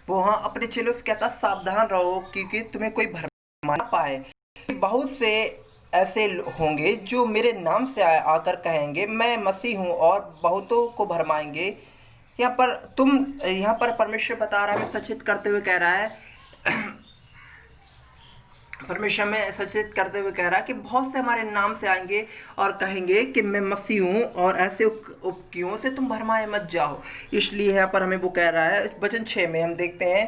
वो वहाँ अपने चेलों से कहता सावधान रहो क्योंकि तुम्हें कोई भरमा ना पाए। बहुत से ऐसे होंगे जो मेरे नाम से आकर कहेंगे मैं मसीह हूँ और बहुतों को भरमाएंगे। यहाँ पर परमेश्वर बता रहा है, हमें सचेत करते हुए कह रहा है, परमेश्वर में सचेत करते हुए कह रहा है कि बहुत से हमारे नाम से आएंगे और कहेंगे कि मैं मसीह हूँ, और ऐसे उपकियों से तुम भरमाए मत जाओ। इसलिए यहाँ पर हमें वो कह रहा है, वचन 6 में हम देखते हैं,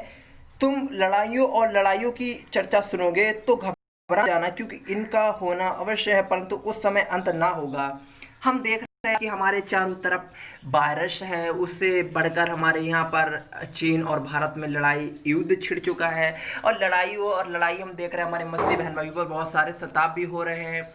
तुम लड़ाइयों और लड़ाइयों की चर्चा सुनोगे तो घबरा जाना, क्योंकि इनका होना अवश्य है परंतु उस समय अंत ना होगा। हम देख रहे हैं कि हमारे चारों तरफ वायरस है, उससे बढ़कर हमारे यहाँ पर चीन और भारत में लड़ाई युद्ध छिड़ चुका है। और लड़ाई हम देख रहे हैं, हमारे मसीही बहन भाइयों पर बहुत सारे सताव भी हो रहे हैं।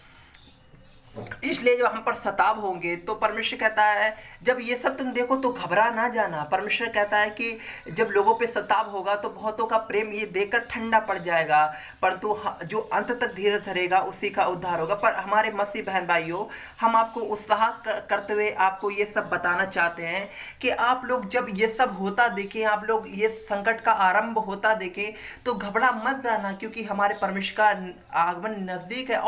इसलिए जब हम पर सताव होंगे तो परमेश्वर कहता है जब ये सब तुम देखो तो घबरा ना जाना। परमेश्वर कहता है कि जब लोगों पे सताव होगा तो बहुतों का प्रेम ये देखकर ठंडा पड़ जाएगा, परंतु जो अंत तक धीरज धरेगा उसी का उद्धार होगा। पर हमारे मसीह बहन भाइयों, हम आपको उत्साह करते हुए आपको ये सब बताना चाहते हैं कि आप लोग जब ये सब होता देखें, आप लोग ये संकट का आरंभ होता देखें तो घबरा मत जाना, क्योंकि हमारे परमेश्वर का आगमन नज़दीक है।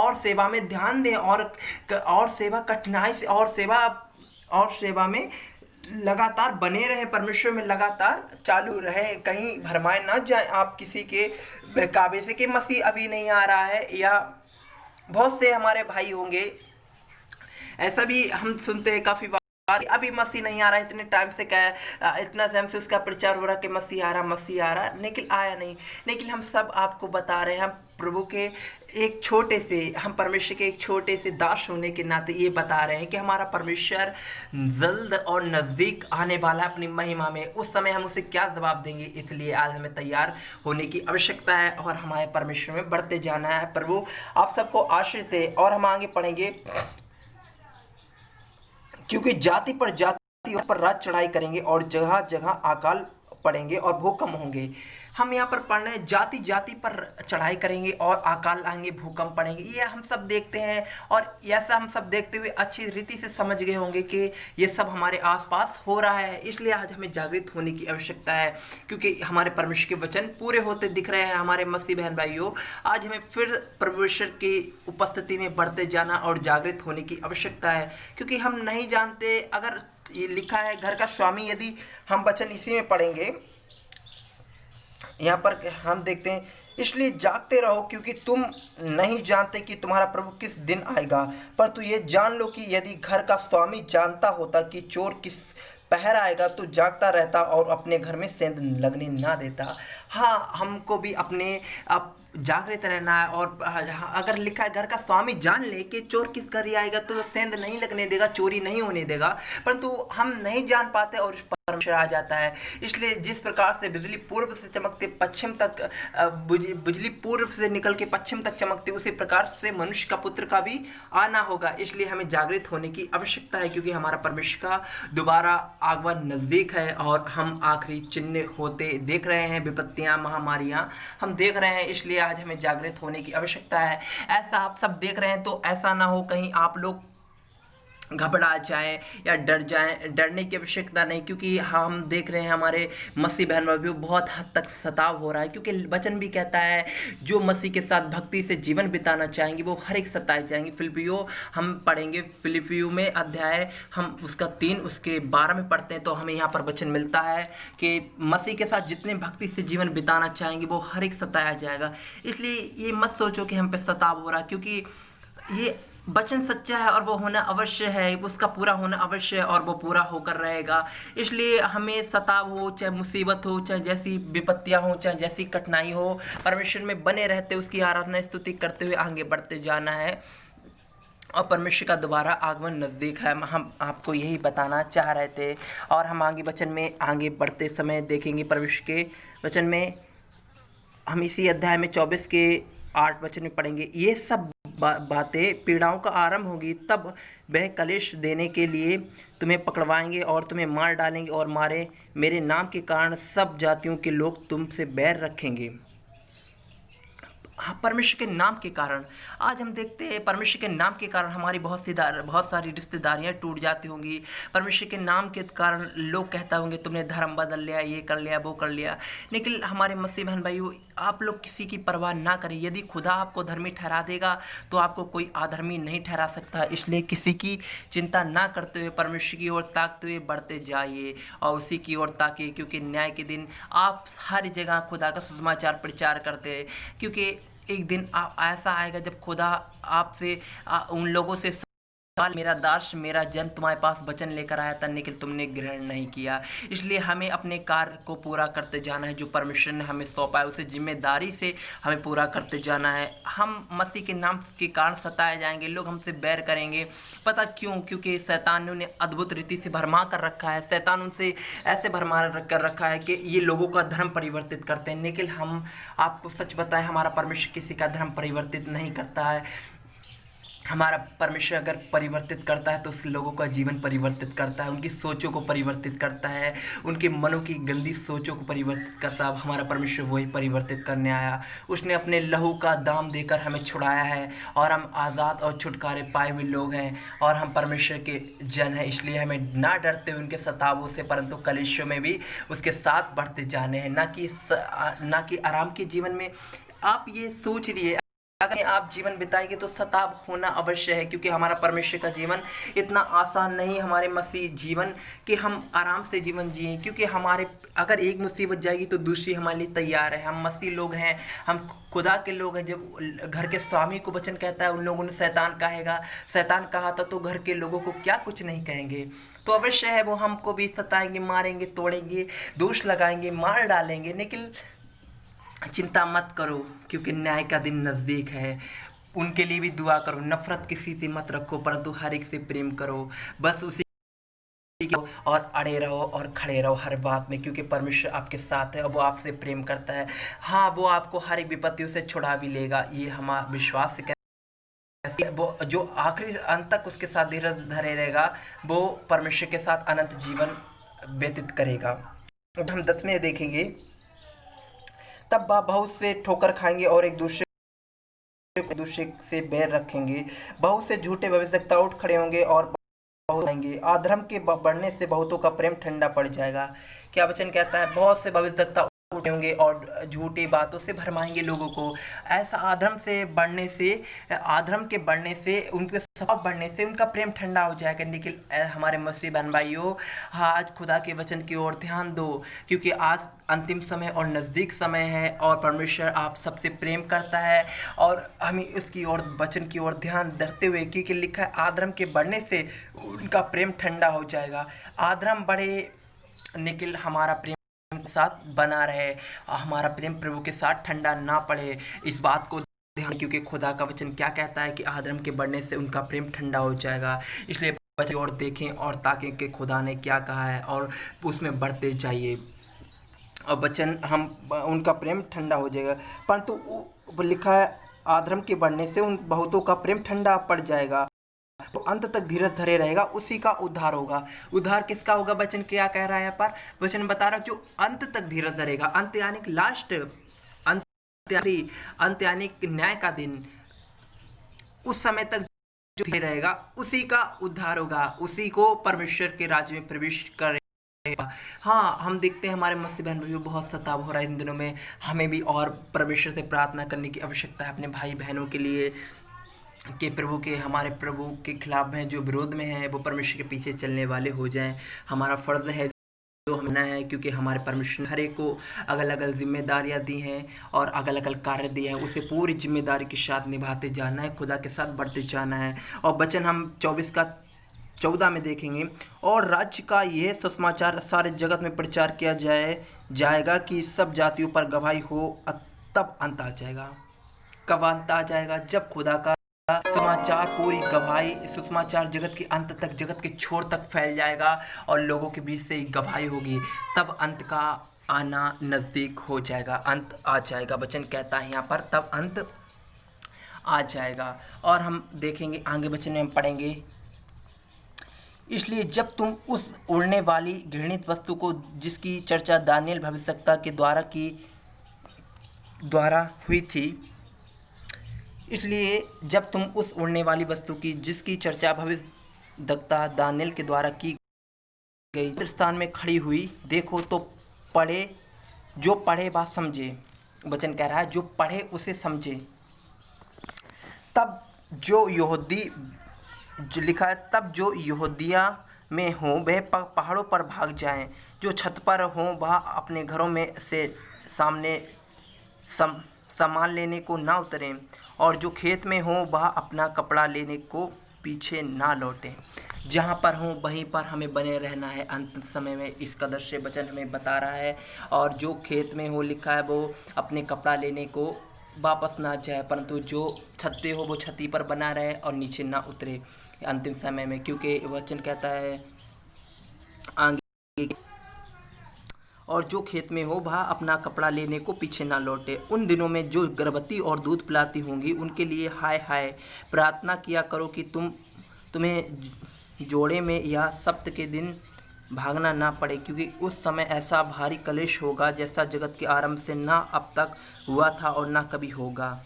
और सेवा में ध्यान दें, और सेवा कठिनाई से और सेवा में लगातार बने रहें, परमेश्वर में लगातार चालू रहें, कहीं भरमाए ना जाए आप किसी के बहकावे से कि मसीह अभी नहीं आ रहा है। या बहुत से हमारे भाई होंगे, ऐसा भी हम सुनते हैं काफ़ी बार, अभी मसीह नहीं आ रहा है, इतने टाइम से क्या, इतना टाइम से उसका प्रचार हो रहा कि मसीह आ रहा, लेकिन आया नहीं। लेकिन हम सब आपको बता रहे हैं, हम प्रभु के हम परमेश्वर के एक छोटे से दास होने के नाते ये बता रहे हैं कि हमारा परमेश्वर जल्द और नज़दीक आने वाला है अपनी महिमा में। उस समय हम उसे क्या जवाब देंगे, इसलिए आज हमें तैयार होने की आवश्यकता है और हमारे परमेश्वर में बढ़ते जाना है। प्रभु आप सबको आशीष दे। और हम आगे पढ़ेंगे, क्योंकि जाति पर जाति पर राज चढ़ाई करेंगे और जगह जगह अकाल पड़ेंगे और भूकंप होंगे। हम यहाँ पर पढ़ रहे हैं, जाति जाति पर चढ़ाई करेंगे और अकाल आएंगे, भूकंप पड़ेंगे। ये हम सब देखते हैं, और ऐसा हम सब देखते हुए अच्छी रीति से समझ गए होंगे कि ये सब हमारे आसपास हो रहा है। इसलिए आज हमें जागृत होने की आवश्यकता है, क्योंकि हमारे परमेश्वर के वचन पूरे होते दिख रहे हैं। हमारे मसीह बहन भाइयों, आज हमें फिर परमेश्वर की उपस्थिति में बढ़ते जाना और जागृत होने की आवश्यकता है, क्योंकि हम नहीं जानते। अगर ये लिखा है घर का स्वामी, यदि हम वचन इसी में पढ़ेंगे, यहाँ पर हम देखते हैं, इसलिए जागते रहो क्योंकि तुम नहीं जानते कि तुम्हारा प्रभु किस दिन आएगा। परंतु ये जान लो कि यदि घर का स्वामी जानता होता कि चोर किस पहर आएगा तो जागता रहता और अपने घर में सेंध लगने ना देता। हाँ, हमको भी अपने अब जागृत रहना है। और अगर लिखा है घर का स्वामी जान ले कि चोर किस घर आएगा तो सेंध नहीं लगने देगा, चोरी नहीं होने देगा, परंतु हम नहीं जान पाते और परमेश्वर आ जाता है। इसलिए जिस प्रकार से बिजली पूर्व से चमकते पश्चिम तक, बिजली पूर्व से निकल के पश्चिम तक चमकती, उसी प्रकार से मनुष्य का पुत्र का भी आना होगा। इसलिए हमें जागृत होने की आवश्यकता है, क्योंकि हमारा परमेश्वर का दोबारा आगमन नज़दीक है और हम आखिरी चिन्ह होते देख रहे हैं, विपत्तियां महामारियां हम देख रहे हैं। इसलिए आज हमें जागृत होने की आवश्यकता है। ऐसा आप सब देख रहे हैं तो ऐसा ना हो कहीं आप लोग घबरा जाएं या डर जाएं। डरने की आवश्यकता नहीं, क्योंकि हम देख रहे हैं हमारे मसीह बहन भाइयों बहुत हद तक सताव हो रहा है, क्योंकि वचन भी कहता है जो मसीह के साथ भक्ति से जीवन बिताना चाहेंगे वो हर एक सताए जाएंगे। फिलिपियो हम पढ़ेंगे, फिलिपियो में अध्याय हम उसका 3 उसके 12 में पढ़ते हैं तो हमें यहाँ पर वचन मिलता है कि मसीह के साथ जितने भक्ति से जीवन बिताना चाहेंगे वो हर एक सताया जाएगा। इसलिए ये मत सोचो कि हम पे सताव हो रहा, क्योंकि ये वचन सच्चा है और वो होना अवश्य है, उसका पूरा होना अवश्य है और वो पूरा होकर रहेगा। इसलिए हमें सताव हो, चाहे मुसीबत हो, चाहे जैसी विपत्तियां हो, चाहे जैसी कठिनाई हो, परमेश्वर में बने रहते उसकी आराधना स्तुति करते हुए आगे बढ़ते जाना है। और परमेश्वर का दोबारा आगमन नज़दीक है, हम आपको यही बताना चाह रहे थे। और हम आगे वचन में आगे बढ़ते समय देखेंगे परमेश्वर के वचन में, हम इसी अध्याय में 24 के 8 वचन में पढ़ेंगे, ये सब बातें पीड़ाओं का आरंभ होगी, तब वह कलेश देने के लिए तुम्हें पकड़वाएंगे और तुम्हें मार डालेंगे और मेरे नाम के कारण सब जातियों के लोग तुमसे बैर रखेंगे। हाँ, परमेश्वर के नाम के कारण आज हम देखते हैं, परमेश्वर के नाम के कारण हमारी बहुत सारी रिश्तेदारियां टूट जाती होंगी। परमेश्वर के नाम के कारण लोग कहता होंगे तुमने धर्म बदल लिया, ये कर लिया, वो कर लिया। लेकिन हमारे मसीह बहन भाइयों, आप लोग किसी की परवाह ना करें। यदि खुदा आपको धर्मी ठहरा देगा तो आपको कोई अधर्मी नहीं ठहरा सकता। इसलिए किसी की चिंता ना करते हुए परमेश्वर की ओर ताकते हुए बढ़ते जाइए और उसी की ओर ताकिए, क्योंकि न्याय के दिन आप हर जगह खुदा का सुसमाचार प्रचार करते हैं। क्योंकि एक दिन आप ऐसा आएगा जब खुदा आपसे उन लोगों से सवाल, मेरा दास मेरा जन तुम्हारे पास वचन लेकर आया था लेकिन तुमने ग्रहण नहीं किया। इसलिए हमें अपने कार्य को पूरा करते जाना है, जो परमेश्वर ने हमें सौंपा है उसे जिम्मेदारी से हमें पूरा करते जाना है। हम मसीह के नाम के कारण सताए जाएंगे, लोग हमसे बैर करेंगे। पता क्यों? क्योंकि शैतान ने उन्हें अद्भुत रीति से भरमा कर रखा है। शैतान उनसे ऐसे भरमा कर रखा है कि ये लोगों का धर्म परिवर्तित करते हैं। लेकिन हम आपको सच बताएं, हमारा परमेश्वर किसी का धर्म परिवर्तित नहीं करता है। हमारा परमेश्वर अगर परिवर्तित करता है तो उस लोगों का जीवन परिवर्तित करता है, उनकी सोचों को परिवर्तित करता है, उनके मनों की गंदी सोचों को परिवर्तित करता है। हमारा परमेश्वर वही परिवर्तित करने आया। उसने अपने लहू का दाम देकर हमें छुड़ाया है और हम आज़ाद और छुटकारे पाए हुए लोग हैं और हम परमेश्वर के जन हैं। इसलिए हमें ना डरते हुए उनके सतावों से, परंतु कलीसियों में भी उसके साथ बढ़ते जाने हैं, ना कि आराम के जीवन में। आप ये सोच लिए अगर आप जीवन बिताएंगे तो सताव होना अवश्य है, क्योंकि हमारा परमेश्वर का जीवन इतना आसान नहीं, हमारे मसीह जीवन कि हम आराम से जीवन जिए। क्योंकि हमारे अगर एक मुसीबत जाएगी तो दूसरी हमारे लिए तैयार है। हम मसीह लोग हैं, हम खुदा के लोग हैं। जब घर के स्वामी को वचन कहता है उन लोगों ने शैतान कहेगा, शैतान कहा था तो घर के लोगों को क्या कुछ नहीं कहेंगे। तो अवश्य है वो हमको भी सताएंगे, मारेंगे, तोड़ेंगे, दोष लगाएंगे, मार डालेंगे। लेकिन चिंता मत करो, क्योंकि न्याय का दिन नज़दीक है। उनके लिए भी दुआ करो। नफरत किसी से मत रखो, परंतु हर एक से प्रेम करो। बस उसी और अड़े रहो और खड़े रहो हर बात में, क्योंकि परमेश्वर आपके साथ है और वो आपसे प्रेम करता है। हाँ, वो आपको हर एक विपत्तियों से छुड़ा भी लेगा, ये हमारा विश्वास है। वो जो आखिरी अंत तक उसके साथ धीरज धरे रहेगा, वो परमेश्वर के साथ अनंत जीवन व्यतीत करेगा। हम 10 में देखेंगे, तब बहुत से ठोकर खाएंगे और एक दूसरे से बैर रखेंगे। बहुत से झूठे भविष्यवक्ता उठ खड़े होंगे और बहुत आएंगे। अधर्म के बढ़ने से बहुतों का प्रेम ठंडा पड़ जाएगा। क्या वचन कहता है? बहुत से भविष्यवक्ता उठे होंगे और झूठी बातों से भरमाएंगे लोगों को। ऐसा अधर्म के बढ़ने से उनके स्वभाव बढ़ने से उनका प्रेम ठंडा हो जाएगा। लेकिन हमारे मसीह बहन भाइयों, आज खुदा के वचन की ओर ध्यान दो, क्योंकि आज अंतिम समय और नज़दीक समय है और परमेश्वर आप सबसे प्रेम करता है और हमें इसकी ओर वचन की ओर ध्यान धरते हुए, क्योंकि लिखा है अधर्म के बढ़ने से उनका प्रेम ठंडा हो जाएगा। अधर्म बढ़े लेकिन हमारा प्रेम के साथ बना रहे, हमारा प्रेम प्रभु के साथ ठंडा ना पड़े। इस बात को ध्यान, क्योंकि खुदा का वचन क्या कहता है कि अधर्म के बढ़ने से उनका प्रेम ठंडा हो जाएगा। इसलिए बच्चे और देखें और ताकि कि खुदा ने क्या कहा है और उसमें बढ़ते जाइए और वचन हम उनका प्रेम ठंडा हो जाएगा। परंतु लिखा है अधर्म के बढ़ने से उन बहुतों का प्रेम ठंडा पड़ जाएगा, तो अंत तक धीरज धरे रहेगा, उसी का उद्धार होगा। उद्धार किसका होगा? वचन क्या कह रहा है यहाँ पर? वचन बता रहा है जो अंत तक धीरज धरेगा। अंत यानी लास्ट, अंत यानी न्याय का दिन, उस समय तक जो धीरे रहेगा उसी का उद्धार होगा, उसी को परमेश्वर के राज्य में प्रवेश करेगा। हाँ, हम देखते हैं हमारे मसीह बहन भाइयों बहुत सताव हो रहा है इन दिनों में। हमें भी और परमेश्वर से प्रार्थना करने की आवश्यकता है अपने भाई बहनों के लिए कि हमारे प्रभु के खिलाफ हैं, जो विरोध में हैं, वो परमेश्वर के पीछे चलने वाले हो जाएं। हमारा फ़र्ज़ है जो हमने है, क्योंकि हमारे परमेश्वर ने हर एक को अलग अलग जिम्मेदारियां दी हैं और अलग अलग कार्य दिए हैं, उसे पूरी जिम्मेदारी के साथ निभाते जाना है, खुदा के साथ बढ़ते जाना है। और वचन हम 24 का 14 में देखेंगे, और राज्य का यह सुसमाचार सारे जगत में प्रचार किया जाएगा कि सब जातियों पर गवाही हो, तब अंत आ जाएगा। कब अंत आ जाएगा? जब खुदा का समाचार, पूरी गवाही, सुसमाचार जगत के अंत तक, जगत के छोर तक फैल जाएगा और लोगों के बीच से गवाही होगी, तब अंत का आना नज़दीक हो जाएगा, अंत आ जाएगा। वचन कहता है यहाँ पर तब अंत आ जाएगा। और हम देखेंगे आगे वचन में हम पढ़ेंगे, इसलिए जब तुम उस उड़ने वाली घृणित वस्तु को, जिसकी चर्चा दानियेल भविष्यवक्ता के द्वारा हुई थी, इसलिए जब तुम उस उड़ने वाली वस्तु की जिसकी चर्चा भविष्यद्वक्ता दानियेल के द्वारा की गई स्थान में खड़ी हुई देखो तो पढ़े, जो पढ़े बात समझे। वचन कह रहा है जो पढ़े उसे समझे। तब जो यहूदी जो लिखा है, तब जो यहूदिया में हों वह पहाड़ों पर भाग जाएं, जो छत पर हों वह अपने घरों में से सामने सामान लेने को ना उतरें, और जो खेत में हों वह अपना कपड़ा लेने को पीछे ना लौटें। जहाँ पर हों वहीं पर हमें बने रहना है अंत समय में, इसका दृश्य वचन हमें बता रहा है। और जो खेत में हो लिखा है वो अपने कपड़ा लेने को वापस ना जाए, परंतु जो छत पे हो वो छती पर बना रहे और नीचे ना उतरे अंतिम समय में, क्योंकि वचन कहता है आगे, और जो खेत में हो वह अपना कपड़ा लेने को पीछे ना लौटे। उन दिनों में जो गर्भवती और दूध पिलाती होंगी उनके लिए हाय हाय। प्रार्थना किया करो कि तुम्हें जोड़े में या सप्त के दिन भागना ना पड़े, क्योंकि उस समय ऐसा भारी कलेश होगा जैसा जगत के आरंभ से ना अब तक हुआ था और ना कभी होगा।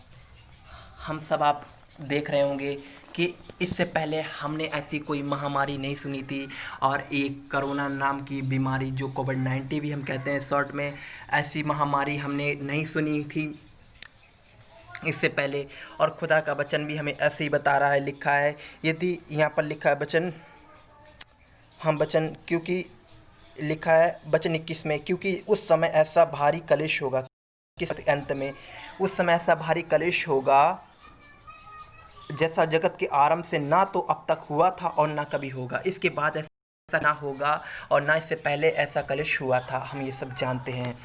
हम सब आप देख रहे होंगे कि इससे पहले हमने ऐसी कोई महामारी नहीं सुनी थी, और एक कोरोना नाम की बीमारी जो कोविड-19 भी हम कहते हैं शॉर्ट में, ऐसी महामारी हमने नहीं सुनी थी इससे पहले। और खुदा का वचन भी हमें ऐसे ही बता रहा है, लिखा है, यदि यहाँ पर लिखा है वचन, हम वचन क्योंकि लिखा है वचन 21 में, क्योंकि उस समय ऐसा भारी कलेश होगा, किस अंत में उस समय ऐसा भारी कलेश होगा जैसा जगत के आरंभ से ना तो अब तक हुआ था और ना कभी होगा। इसके बाद ऐसा ना होगा और ना इससे पहले ऐसा कलेश हुआ था, हम ये सब जानते हैं।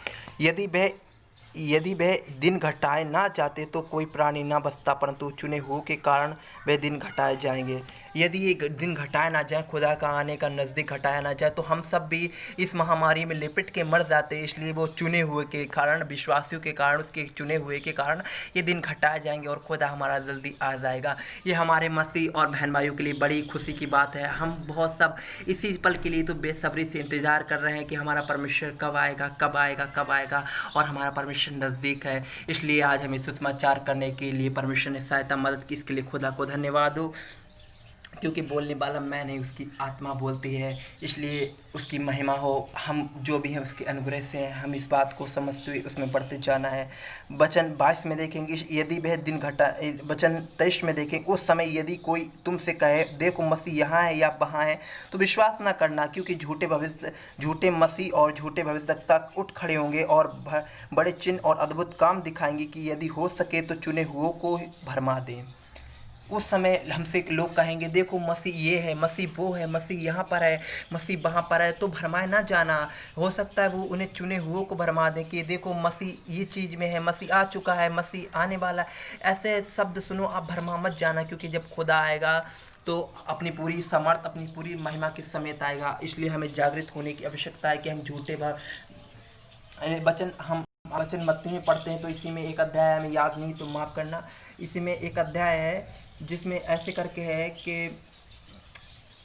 यदि वह दिन घटाए ना जाते तो कोई प्राणी ना बचता, परंतु चुने हुओं के कारण वह दिन घटाए जाएंगे। यदि ये दिन घटाया ना जाए, खुदा का आने का नज़दीक घटाया ना जाए, तो हम सब भी इस महामारी में लिपट के मर जाते। इसलिए वो चुने हुए के कारण, विश्वासियों के कारण, उसके चुने हुए के कारण ये दिन घटाए जाएंगे और खुदा हमारा जल्दी आ जाएगा। ये हमारे मसीह और बहन भाइयों के लिए बड़ी खुशी की बात है। हम बहुत सब इसी पल के लिए तो बेसब्री से इंतज़ार कर रहे हैं कि हमारा परमेश्वर कब आएगा, कब आएगा, कब आएगा, और हमारा परमेश्वर नज़दीक है। इसलिए आज हमें सुसमाचार करने के लिए परमेश्वर ने सहायता मदद की, इसके लिए खुदा को धन्यवाद हो, क्योंकि बोलने वाला मैं नहीं, उसकी आत्मा बोलती है। इसलिए उसकी महिमा हो। हम जो भी हैं उसके अनुग्रह से हैं, हम इस बात को समझते हुए उसमें बढ़ते जाना है। वचन 22 में देखेंगे, यदि वह दिन घटा, वचन 23 में देखें, उस समय यदि कोई तुमसे कहे देखो मसीह यहाँ है या वहाँ है, तो विश्वास ना करना, क्योंकि झूठे मसीह और झूठे भविष्यद्वक्ता उठ खड़े होंगे और बड़े चिन्ह और अद्भुत काम दिखाएंगे कि यदि हो सके तो चुने हुओं को भरमा दें। उस समय हमसे लोग कहेंगे देखो मसीह ये है, मसीह वो है, मसीह यहाँ पर है, मसीह वहाँ पर है, तो भरमाए ना जाना। हो सकता है वो उन्हें चुने हुओं को भरमा दें कि देखो मसीह ये चीज़ में है, मसीह आ चुका है, मसीह आने वाला है। ऐसे शब्द सुनो, आप भरमा मत जाना, क्योंकि जब खुदा आएगा तो अपनी पूरी समर्थ, अपनी पूरी महिमा के समेत आएगा। इसलिए हमें जागृत होने की आवश्यकता है कि हम हम वचन मत्ती में पढ़ते हैं, तो इसी में एक अध्याय हमें याद नहीं तो माफ़ करना। इसी में एक अध्याय है जिसमें ऐसे करके है कि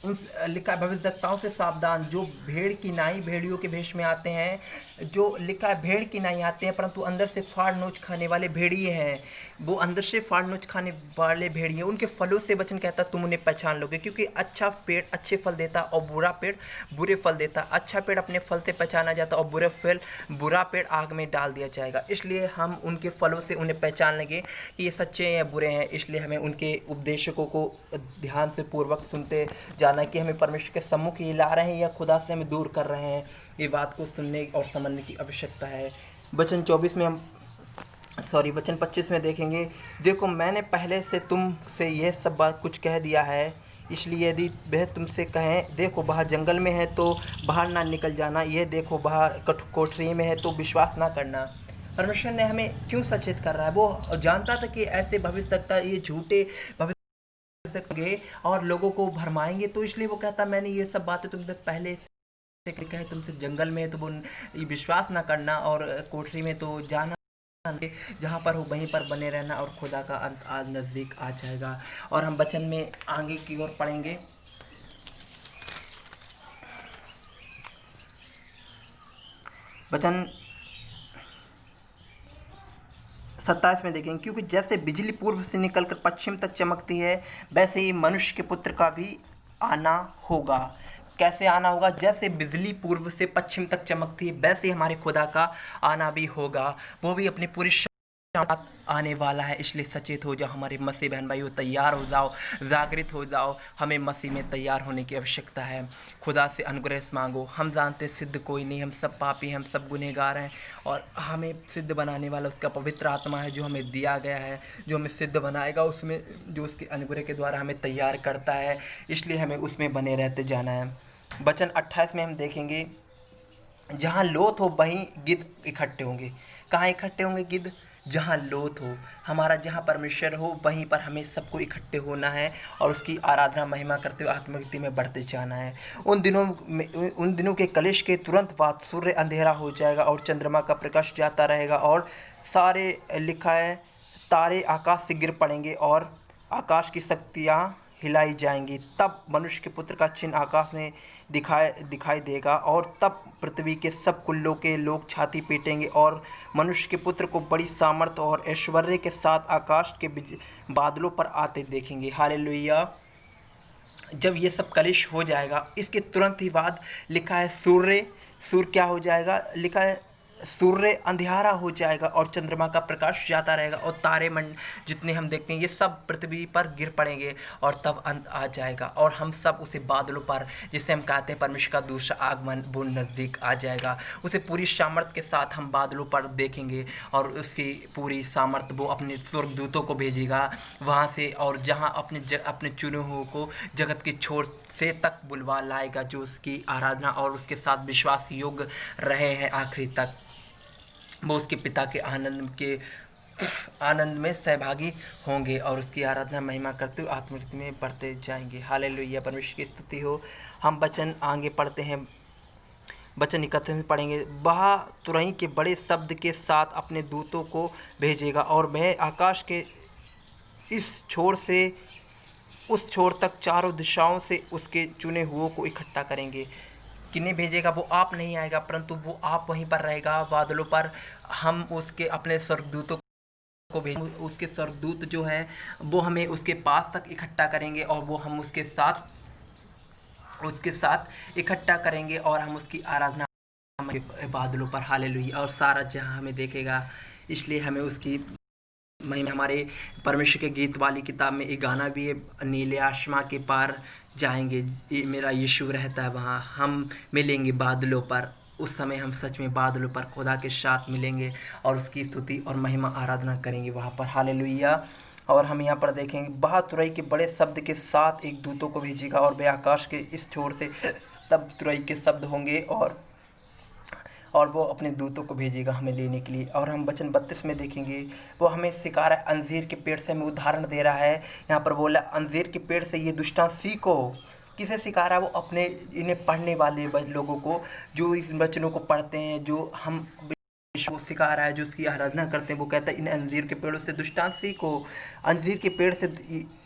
उन लिखा है भविष्यद्वक्ताओं से सावधान, जो भेड़ की नाई भेड़ियों के भेष में आते हैं। जो लिखा है भेड़ की नाई आते हैं परंतु अंदर से फाड़ नोच खाने वाले भेड़िए हैं। वो अंदर से फाड़ नोच खाने वाले भेड़िए, उनके फलों से वचन कहता तुम उन्हें पहचान लोगे, क्योंकि अच्छा पेड़ अच्छे फल देता और बुरा पेड़ बुरे फल देता। अच्छा पेड़ अपने फल से पहचाना जाता और बुरा पेड़ आग में डाल दिया जाएगा। इसलिए हम उनके फलों से उन्हें पहचान लेंगे कि ये सच्चे या बुरे हैं। इसलिए हमें उनके उपदेशकों को ध्यान से पूर्वक सुनते जाना कि हमें परमेश्वर के सम्मुख ये ला रहे हैं या खुदा से हमें दूर कर रहे हैं, ये बात को सुनने और समझने की आवश्यकता है। वचन 24 में वचन 25 में देखेंगे, देखो मैंने पहले से तुमसे यह सब बात कुछ कह दिया है, इसलिए यदि वह तुमसे कहें देखो बाहर जंगल में है तो बाहर ना निकल जाना, यह देखो बाहर कोठरी में है तो विश्वास ना करना। परमेश्वर ने हमें क्यों सचेत कर रहा है? वो जानता था कि ऐसे भविष्यद्वक्ता ये झूठे भविष्य और लोगों को भरमाएंगे, तो इसलिए वो कहता मैंने ये सब बातें तुमसे पहले से कहे, तुमसे जंगल में है तो वो ये विश्वास ना करना, और कोठरी में तो जाना, जहाँ पर हो वहीं पर बने रहना, और खुदा का अंत आज नज़दीक आ जाएगा। और हम वचन में आगे की ओर पढ़ेंगे। वचन 27 में देखेंगे, क्योंकि जैसे बिजली पूर्व से निकलकर पश्चिम तक चमकती है, वैसे ही मनुष्य के पुत्र का भी आना होगा। कैसे आना होगा? जैसे बिजली पूर्व से पश्चिम तक चमकती है, वैसे ही हमारे खुदा का आना भी होगा। वो भी अपनी पूरी साथ आने वाला है। इसलिए सचेत हो जाओ हमारे मसीह बहन भाइयों, तैयार हो जाओ, जागृत हो जाओ। हमें मसीह में तैयार होने की आवश्यकता है। खुदा से अनुग्रह मांगो। हम जानते हैं सिद्ध कोई नहीं, हम सब पापी हैं, हम सब गुनहगार हैं, और हमें सिद्ध बनाने वाला उसका पवित्र आत्मा है जो हमें दिया गया है, जो हमें सिद्ध बनाएगा, उसमें जो उसके अनुग्रह के द्वारा हमें तैयार करता है। इसलिए हमें उसमें बने रहते जाना है। वचन 28 में हम देखेंगे, जहाँ लोथ हो वहीं गिद्ध इकट्ठे होंगे। कहाँ इकट्ठे होंगे गिद्ध? जहाँ लोथ हो। हमारा जहाँ परमेश्वर हो वहीं पर हमें सबको इकट्ठे होना है और उसकी आराधना महिमा करते हुए आत्मभक्ति में बढ़ते जाना है। उन दिनों के कलेश के तुरंत बाद सूर्य अंधेरा हो जाएगा और चंद्रमा का प्रकाश जाता रहेगा, और सारे लिखा है तारे आकाश से गिर पड़ेंगे और आकाश की शक्तियाँ हिलाई जाएंगी। तब मनुष्य के पुत्र का चिन्ह आकाश में दिखाई देगा, और तब पृथ्वी के सब कुलों के लोग छाती पीटेंगे और मनुष्य के पुत्र को बड़ी सामर्थ और ऐश्वर्य के साथ आकाश के बादलों पर आते देखेंगे। हालेलुया। जब ये सब कलिश हो जाएगा, इसके तुरंत ही बाद लिखा है सूर्य क्या हो जाएगा? लिखा है सूर्य अंधियारा हो जाएगा और चंद्रमा का प्रकाश जाता रहेगा, और तारे मंड जितने हम देखते हैं ये सब पृथ्वी पर गिर पड़ेंगे, और तब अंत आ जाएगा और हम सब उसे बादलों पर, जिसे हम कहते हैं परमेश्वर का दूसरा आगमन, वो नज़दीक आ जाएगा। उसे पूरी सामर्थ के साथ हम बादलों पर देखेंगे, और उसकी पूरी सामर्थ वो अपने स्वर्गदूतों को भेजेगा वहाँ से, और जहाँ अपने चुने हुओं को जगत के छोर से तक बुलवा लाएगा, जो उसकी आराधना और उसके साथ विश्वास योग्य रहे हैं आखिरी तक। वो उसके पिता के आनंद में सहभागी होंगे और उसकी आराधना महिमा करते हुए आत्मवृत्ति में बढ़ते जाएंगे। हालेलुया, परमेश्वर की स्तुति हो। हम वचन आगे पढ़ते हैं, वचन 31 में पढ़ेंगे। वह तुरही के बड़े शब्द के साथ अपने दूतों को भेजेगा, और वह आकाश के इस छोर से उस छोर तक चारों दिशाओं से उसके चुने हुओं को इकट्ठा करेंगे। किन्हें भेजेगा? वो आप नहीं आएगा, परंतु वो आप वहीं पर रहेगा बादलों पर। हम उसके अपने स्वर्गदूतों को भेज, उसके स्वर्गदूत जो हैं वो हमें उसके पास तक इकट्ठा करेंगे, और वो हम उसके साथ इकट्ठा करेंगे, और हम उसकी आराधना बादलों पर। हालेलुया। और सारा जहां हमें देखेगा। इसलिए हमें उसकी महिमा, हमारे परमेश्वर के गीत वाली किताब में एक गाना भी है, नीले आसमां के पार जाएंगे, मेरा यीशु रहता है वहाँ, हम मिलेंगे बादलों पर। उस समय हम सच में बादलों पर खुदा के साथ मिलेंगे और उसकी स्तुति और महिमा आराधना करेंगे वहाँ पर। हालेलुया। और हम यहाँ पर देखेंगे, वह तुरही के बड़े शब्द के साथ एक दूतों को भेजेगा, और वह आकाश के इस छोर से तब तुरही के शब्द होंगे, और वो अपने दूतों को भेजेगा हमें लेने के लिए। और हम वचन 32 में देखेंगे, वो हमें सिखा रहा है, अंजीर के पेड़ से हमें उदाहरण दे रहा है। यहाँ पर बोला अंजीर के पेड़ से ये दुष्टांत सीखो। किसे सिखा रहा है? वो अपने इन्हें पढ़ने वाले लोगों को, जो इस वचनों को पढ़ते हैं, जो हम वो सिखा रहा है, जो उसकी आराधना करते हैं। वो कहता है इन अंजीर के पेड़ों से दुष्टांत सीखो। अंजीर के पेड़ से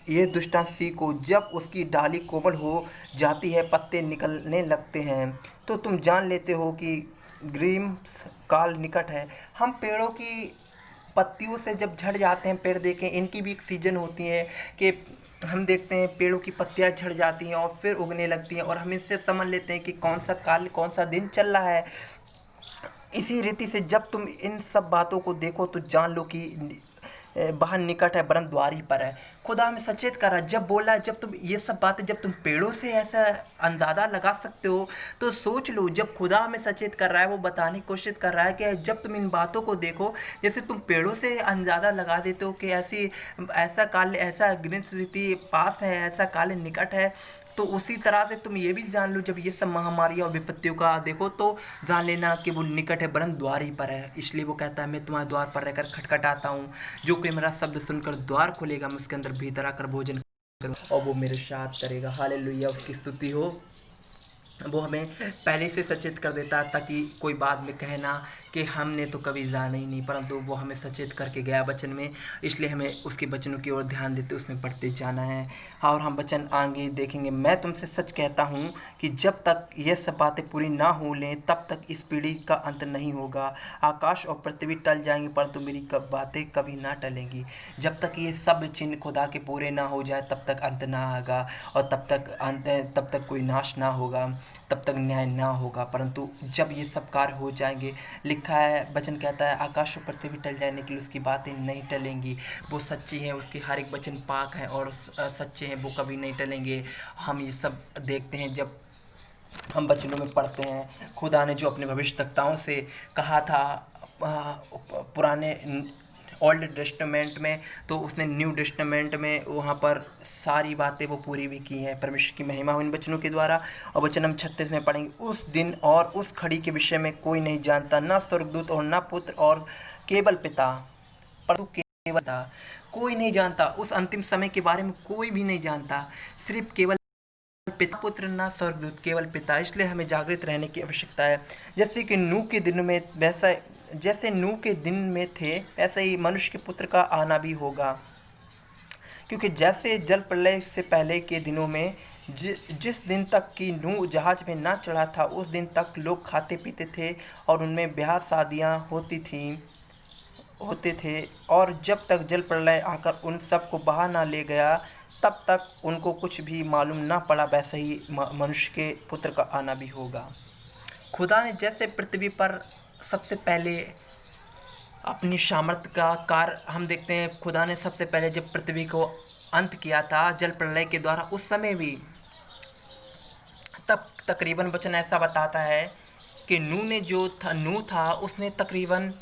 ये दुष्टांत सीखो, जब उसकी डाली कोमल हो जाती है, पत्ते निकलने लगते हैं, तो तुम जान लेते हो कि ग्रीष्म काल निकट है। हम पेड़ों की पत्तियों से जब झड़ जाते हैं, पेड़ देखें, इनकी भी एक सीजन होती है कि हम देखते हैं पेड़ों की पत्तियां झड़ जाती हैं और फिर उगने लगती हैं, और हम इससे समझ लेते हैं कि कौन सा काल, कौन सा दिन चल रहा है। इसी रीति से जब तुम इन सब बातों को देखो तो जान लो कि बाहर निकट है, वरन द्वारी पर है। खुदा हमें सचेत कर रहा है। जब बोला, जब तुम ये सब बातें, जब तुम पेड़ों से ऐसा अंदाज़ा लगा सकते हो, तो सोच लो, जब खुदा हमें सचेत कर रहा है, वो बताने की कोशिश कर रहा है कि जब तुम इन बातों को देखो, जैसे तुम पेड़ों से अंदाज़ा लगा देते हो कि ऐसा काल, ऐसा ग्रीष्म ऋतु पास है, ऐसा काल निकट है, तो उसी तरह से तुम ये भी जान लो, जब ये सब महामारियाँ और विपत्तियों का देखो, तो जान लेना कि वो निकट है, वरन द्वार ही पर है। इसलिए वो कहता है, मैं तुम्हारे द्वार पर रहकर खटखटाता हूँ, जो कोई मेरा शब्द सुनकर द्वार खोलेगा, मैं उसके अंदर भीतर आकर भोजन करूँ और वो मेरे साथ करेगा। हालेलुया, उसकी स्तुति हो। वो हमें पहले से सचेत कर देता है, ताकि कोई बाद में कहना कि हमने तो कभी जाना ही नहीं, परंतु वो हमें सचेत करके गया वचन में, इसलिए हमें उसके वचनों की ओर ध्यान देते उसमें पढ़ते जाना है। हाँ, और हम वचन आगे देखेंगे। मैं तुमसे सच कहता हूँ कि जब तक ये सब बातें पूरी ना हो लें तब तक इस पीढ़ी का अंत नहीं होगा। आकाश और पृथ्वी टल जाएंगी परंतु मेरी बातें कभी ना टलेंगी। जब तक ये सब चिन्ह खुदा के पूरे ना हो जाए तब तक अंत ना आएगा, और तब तक कोई नाश ना होगा, तब तक न्याय ना होगा। परंतु जब ये सब कार्य हो जाएंगे, लिखा है, वचन कहता है आकाश और पृथ्वी टल जाने के लिए उसकी बातें नहीं टलेंगी। वो सच्ची है, उसके हर एक वचन पाक है और सच्चे हैं, वो कभी नहीं टलेंगे। हम ये सब देखते हैं जब हम वचनों में पढ़ते हैं। खुदा ने जो अपने भविष्यवक्ताओं से कहा था पुराने ओल्ड टेस्टामेंट में, तो उसने न्यू टेस्टामेंट में वहाँ पर सारी बातें वो पूरी भी की हैं। परमेश्वर की महिमा हो इन वचनों के द्वारा। और वचन हम 36 में पढ़ेंगे, उस दिन और उस घड़ी के विषय में कोई नहीं जानता, ना स्वर्गदूत और ना पुत्र और केवल पिता, परंतु केवल पिता। कोई नहीं जानता, उस अंतिम समय के बारे में कोई भी नहीं जानता, सिर्फ केवल पिता, पुत्र ना स्वर्गदूत, केवल पिता। इसलिए हमें जागृत रहने की आवश्यकता है। जैसे कि नूह के दिन में जैसे नूह के दिन में थे, ऐसे ही मनुष्य के पुत्र का आना भी होगा। क्योंकि जैसे जल प्रलय से पहले के दिनों में जिस दिन तक कि नूह जहाज में ना चढ़ा था उस दिन तक लोग खाते पीते थे और उनमें ब्याह शादियाँ होते थे, और जब तक जल प्रलय आकर उन सब को बहा ना ले गया तब तक उनको कुछ भी मालूम ना पड़ा। वैसे ही मनुष्य के पुत्र का आना भी होगा। खुदा ने जैसे पृथ्वी पर सबसे पहले अपनी सामर्थ्य का कार्य हम देखते हैं, खुदा ने सबसे पहले जब पृथ्वी को अंत किया था जल प्रलय के द्वारा, उस समय भी तब तकरीबन वचन ऐसा बताता है कि नूह था उसने तकरीबन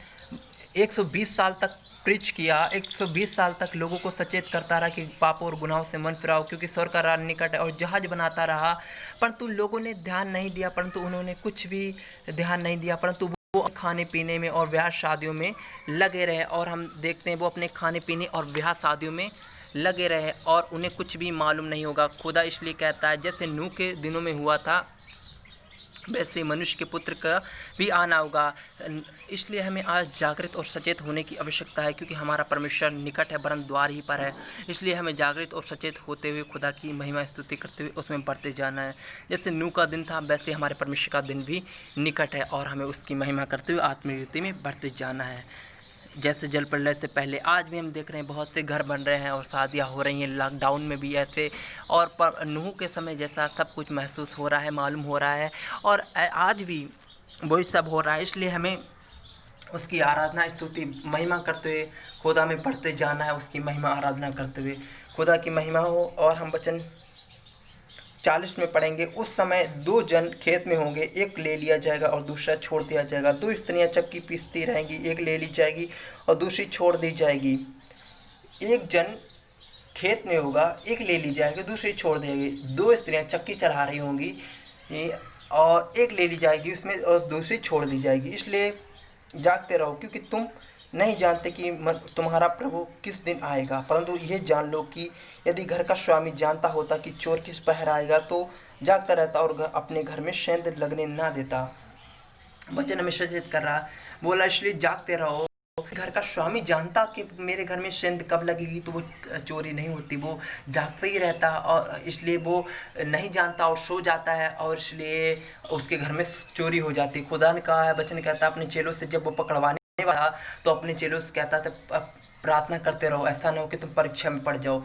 120 साल तक प्रीच किया, 120 साल तक लोगों को सचेत करता रहा कि पापों और गुनाहों से मन फिराओ क्योंकि स्वर्ग का राज निकट है, और जहाज बनाता रहा। परंतु लोगों ने ध्यान नहीं दिया, परंतु उन्होंने कुछ भी ध्यान नहीं दिया, परंतु वो खाने पीने में और ब्याह शादियों में लगे रहे। और हम देखते हैं वो अपने खाने पीने और ब्याह शादियों में लगे रहे और उन्हें कुछ भी मालूम नहीं होगा। खुदा इसलिए कहता है जैसे नूह के दिनों में हुआ था वैसे मनुष्य के पुत्र का भी आना होगा। इसलिए हमें आज जागृत और सचेत होने की आवश्यकता है, क्योंकि हमारा परमेश्वर निकट है, वरन द्वार ही पर है। इसलिए हमें जागृत और सचेत होते हुए खुदा की महिमा स्तुति करते हुए उसमें बढ़ते जाना है। जैसे नूह का दिन था वैसे हमारे परमेश्वर का दिन भी निकट है और हमें उसकी महिमा करते हुए आत्मिक रीति में बढ़ते जाना है। जैसे जल प्रलय से पहले आज भी हम देख रहे हैं बहुत से घर बन रहे हैं और शादियां हो रही हैं, लॉकडाउन में भी ऐसे, और नूह के समय जैसा सब कुछ महसूस हो रहा है, मालूम हो रहा है, और आज भी वही सब हो रहा है। इसलिए हमें उसकी आराधना स्तुति महिमा करते हुए खुदा में बढ़ते जाना है, उसकी महिमा आराधना करते हुए खुदा की महिमा हो। और हम वचन 40 में पढ़ेंगे, उस समय 2 जन खेत में होंगे, एक ले लिया जाएगा और दूसरा छोड़ दिया जाएगा। 2 स्त्रियां चक्की पीसती रहेंगी, एक ले ली जाएगी और दूसरी छोड़ दी जाएगी। एक जन खेत में होगा, एक ले ली जाएगी, दूसरी छोड़ दी जाएगी। 2 स्त्रियां चक्की चढ़ा रही होंगी और एक ले ली जाएगी उसमें और दूसरी छोड़ दी जाएगी। इसलिए जागते रहो, क्योंकि तुम नहीं जानते कि तुम्हारा प्रभु किस दिन आएगा। परंतु यह जान लो कि यदि घर का स्वामी जानता होता कि चोर किस पहर आएगा तो जागता रहता और अपने घर में सेंध लगने ना देता। वचन हमें सचेत कर रहा, बोला इसलिए जागते रहो। घर का स्वामी जानता कि मेरे घर में सेंध कब लगेगी तो वो चोरी नहीं होती, वो जागता ही रहता, और इसलिए वो नहीं जानता और सो जाता है, और इसलिए उसके घर में चोरी हो जाती। खुदा ने कहा है, वचन कहता है अपने चेलों से जब वो पकड़वाने वाला तो अपने चेलों से कहता था प्रार्थना करते रहो, ऐसा ना हो कि तुम परीक्षा में पड़ जाओ।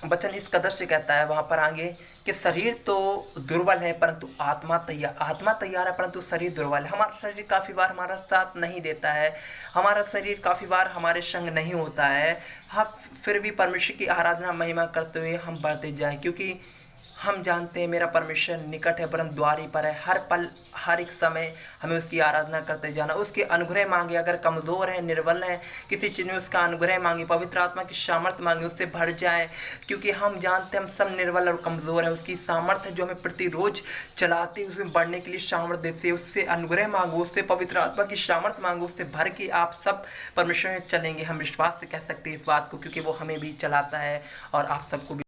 वचन इस कदर से कहता है वहाँ पर आगे कि शरीर तो दुर्बल है परंतु आत्मा तैयार है परंतु शरीर दुर्बल है। हमारा शरीर काफ़ी बार हमारा साथ नहीं देता है, हमारा शरीर काफ़ी बार हमारे संग नहीं होता है। हाँ, फिर भी परमेश्वर की आराधना महिमा करते हुए हम बढ़ते जाएं, क्योंकि हम जानते हैं मेरा परमेश्वर निकट है परंतु द्वार ही पर है। हर पल हर एक समय हमें उसकी आराधना करते जाना, उसके अनुग्रह मांगे। अगर कमज़ोर है, निर्बल है किसी चीज़ में, उसका अनुग्रह मांगे, पवित्र आत्मा की सामर्थ्य मांगे, उससे भर जाए, क्योंकि हम जानते हैं हम सब निर्बल और कमज़ोर हैं। उसकी सामर्थ्य जो हमें प्रतिरोज चलाते उसमें बढ़ने के लिए सामर्थ्य देते, उससे अनुग्रह मांगो, उससे पवित्र आत्मा की सामर्थ्य मांगो, उससे भर के आप सब परमेश्वर में चलेंगे। हम विश्वास से कह सकते हैं इस बात को, क्योंकि वो हमें भी चलाता है और आप सबको भी।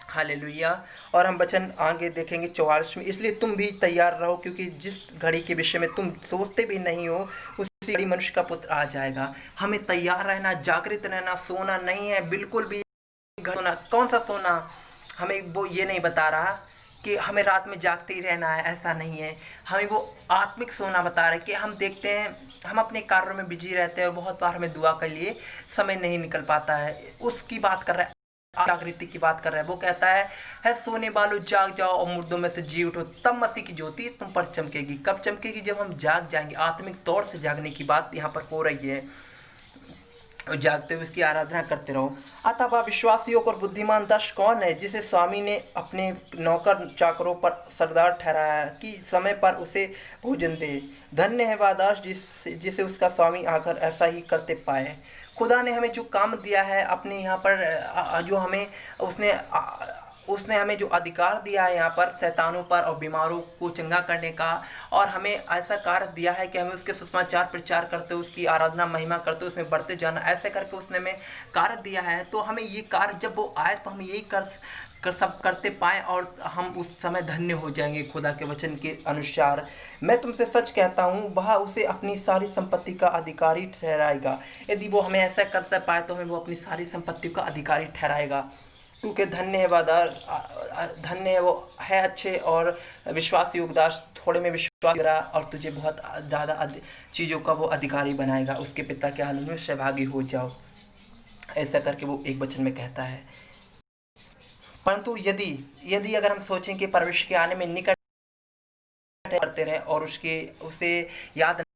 हालेलुया। और हम वचन आगे देखेंगे 44 में, इसलिए तुम भी तैयार रहो, क्योंकि जिस घड़ी के विषय में तुम सोचते भी नहीं हो उसी घड़ी मनुष्य का पुत्र आ जाएगा। हमें तैयार रहना, जागृत रहना, सोना नहीं है बिल्कुल भी। सोना कौन सा सोना? हमें वो ये नहीं बता रहा कि हमें रात में जागते ही रहना है, ऐसा नहीं है। हमें वो आत्मिक सोना बता रहा है कि हम देखते हैं हम अपने कार्यों में बिजी रहते हैं, बहुत बार हमें दुआ के लिए समय नहीं निकल पाता है, उसकी बात कर रहा है, जागृति की बात कर रहा है। वो कहता है सोने वालों जाग जाओ और मुर्दों में से जी उठो, तब मसीह की ज्योति तुम पर चमकेगी। कब चमकेगी? जब हम जाग जाएंगे। आत्मिक तौर से जागने की बात यहाँ पर हो रही है। जागते हुए उसकी आराधना करते रहो। अतः वह विश्वासी और बुद्धिमान दास कौन है, जिसे स्वामी ने अपने नौकर चाकरों पर सरदार ठहराया कि समय पर उसे भोजन दे। धन्य है वह दास जिसे उसका स्वामी आकर ऐसा ही करते पाए। खुदा ने हमें जो काम दिया है अपने यहाँ पर, जो हमें उसने उसने हमें जो अधिकार दिया है यहाँ पर शैतानों पर और बीमारों को चंगा करने का, और हमें ऐसा कार्य दिया है कि हमें उसके सुसमाचार प्रचार करते, उसकी आराधना महिमा करते, उसमें बढ़ते जाना, ऐसे करके उसने हमें कार्य दिया है। तो हमें ये कार्य जब वो आए तो हम यही कर सब करते पाएँ और हम उस समय धन्य हो जाएंगे खुदा के वचन के अनुसार। मैं तुमसे सच कहता हूँ, वह उसे अपनी सारी संपत्ति का अधिकारी ठहराएगा। यदि वो हमें ऐसा करते पाए तो हमें वो अपनी सारी संपत्ति का अधिकारी ठहराएगा। क्योंकि धन्य है वादार, धन्य है वो है अच्छे और विश्वास योगदास, थोड़े में विश्वास करा और तुझे बहुत ज़्यादा चीज़ों का वो अधिकारी बनाएगा। उसके पिता के आनंद में सहभागी हो जाओ, ऐसा करके वो एक वचन में कहता है। परंतु यदि यदि अगर हम सोचें कि परमेश्वर के आने में निकट करते रहें और उसके उसे याद